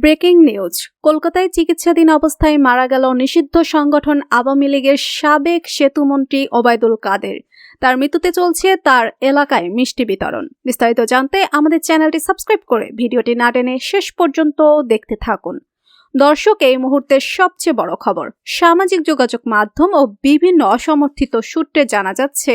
Breaking news. কলকাতায় চিকিৎসাধীন অবস্থায় মারা গেল নিষিদ্ধ সংগঠন আওয়ামী লীগের সাবেক সেতুমন্ত্রী ওবায়দুল কাদের। তার মৃত্যুতে চলছে তার এলাকায় মিষ্টি বিতরণ। বিস্তারিত জানতে আমাদের চ্যানেলটি সাবস্ক্রাইব করে ভিডিওটি না টেনে শেষ পর্যন্ত দেখতে থাকুন। দর্শক, এই মুহূর্তের সবচেয়ে বড় খবর। সামাজিক যোগাযোগ মাধ্যম ও বিভিন্ন অসমর্থিত সূত্রে জানা যাচ্ছে,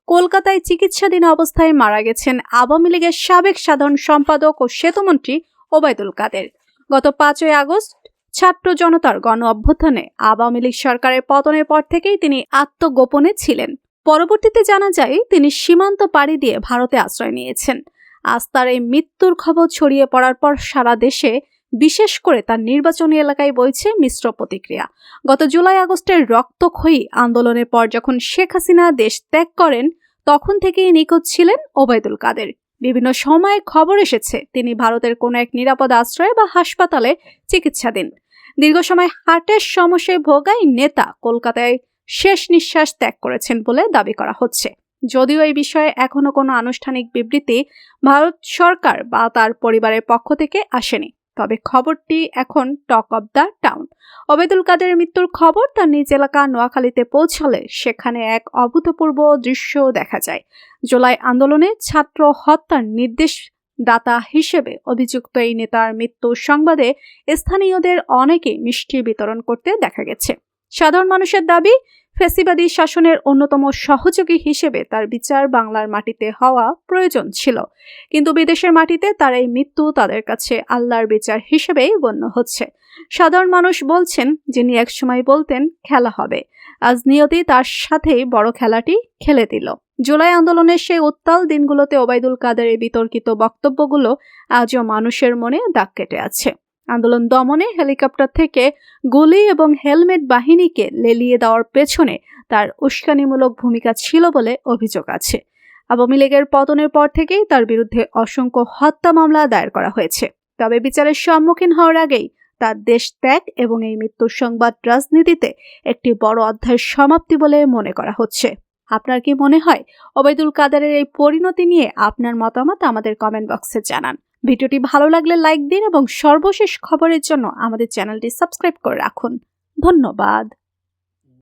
কলকাতায় চিকিৎসাধীন অবস্থায় মারা গেছেন আওয়ামী লীগের সাবেক সাধারণ সম্পাদক ও সেতুমন্ত্রী ওবায়দুল কাদের। গত 5ই আগস্ট ছাত্র জনতার গণ অভ্যুত্থানে আওয়ামী লীগ সরকারের পতনের পর থেকেই তিনি আত্মগোপনে ছিলেন। পরবর্তীতে জানা যায় তিনি সীমান্ত পাড়ি দিয়ে ভারতে আশ্রয় নিয়েছেন। আজ তার এই মৃত্যুর খবর ছড়িয়ে পড়ার পর সারা দেশে, বিশেষ করে তার নির্বাচনী এলাকায় বইছে মিশ্র প্রতিক্রিয়া। গত জুলাই আগস্টের রক্তক্ষয়ী আন্দোলনের পর যখন শেখ হাসিনা দেশ ত্যাগ করেন, তখন থেকেই নিখোঁজ ছিলেন ওবায়দুল কাদের। বিভিন্ন সময়ে খবর এসেছে তিনি ভারতের কোনো এক নিরাপদ আশ্রয় বা হাসপাতালে চিকিৎসাধীন। দীর্ঘ সময় হার্টের সমস্যায় ভোগায় নেতা কলকাতায় শেষ নিঃশ্বাস ত্যাগ করেছেন বলে দাবি করা হচ্ছে। যদিও এই বিষয়ে এখনো কোনো আনুষ্ঠানিক বিবৃতি ভারত সরকার বা তার পরিবারের পক্ষ থেকে আসেনি, তবে খবরটি এখন talk of the town. Obaidul কাদেরের মৃত্যুর খবর তার নিজ এলাকা নোয়াখালীতে পৌঁছালে সেখানে এক অভূতপূর্ব দৃশ্য দেখা যায়। জুলাই আন্দোলনে ছাত্র হত্যার নির্দেশদাতা হিসেবে অভিযুক্ত এই নেতার মৃত্যু সংবাদে স্থানীয়দের অনেকেই মিষ্টি বিতরণ করতে দেখা গেছে। সাধারণ মানুষের দাবি, ফ্যাসিবাদী শাসনের অন্যতম সহযোগী হিসেবে তার বিচার বাংলার মাটিতে হওয়া প্রয়োজন ছিল, কিন্তু বিদেশের মাটিতে তার এই মৃত্যু তাদের কাছে আল্লাহর বিচার হিসেবেই গণ্য হচ্ছে। সাধারণ মানুষ বলছেন, যিনি একসময় বলতেন খেলা হবে, আজ নিয়তি তার সাথেই বড় খেলাটি খেলে দিল। জুলাই আন্দোলনের সেই উত্তাল দিনগুলোতে ওবায়দুল কাদেরের বিতর্কিত বক্তব্যগুলো আজও মানুষের মনে দাগ কেটে আছে। আন্দোলন দমনে হেলিকপ্টার থেকে গুলি এবং হেলমেট বাহিনীকে লেলিয়ে দেওয়ার পেছনে তার উস্কানিমূলক ভূমিকা ছিল বলে অভিযোগ আছে। আওয়ামী লীগের পতনের পর থেকেই তার বিরুদ্ধে অসংখ্য হত্যা মামলা দায়ের করা হয়েছে। তবে বিচারের সম্মুখীন হওয়ার আগেই তার দেশ ত্যাগ এবং এই মৃত্যুর সংবাদ রাজনীতিতে একটি বড় অধ্যায়ের সমাপ্তি বলে মনে করা হচ্ছে। আপনার কি মনে হয়? ওবায়দুল কাদেরের এই পরিণতি নিয়ে আপনার মতামত আমাদের কমেন্ট বক্সে জানান। ভিডিওটি ভালো লাগলে লাইক দিন এবং সর্বশেষ খবরের জন্য আমাদের চ্যানেলটি সাবস্ক্রাইব করে রাখুন। ধন্যবাদ।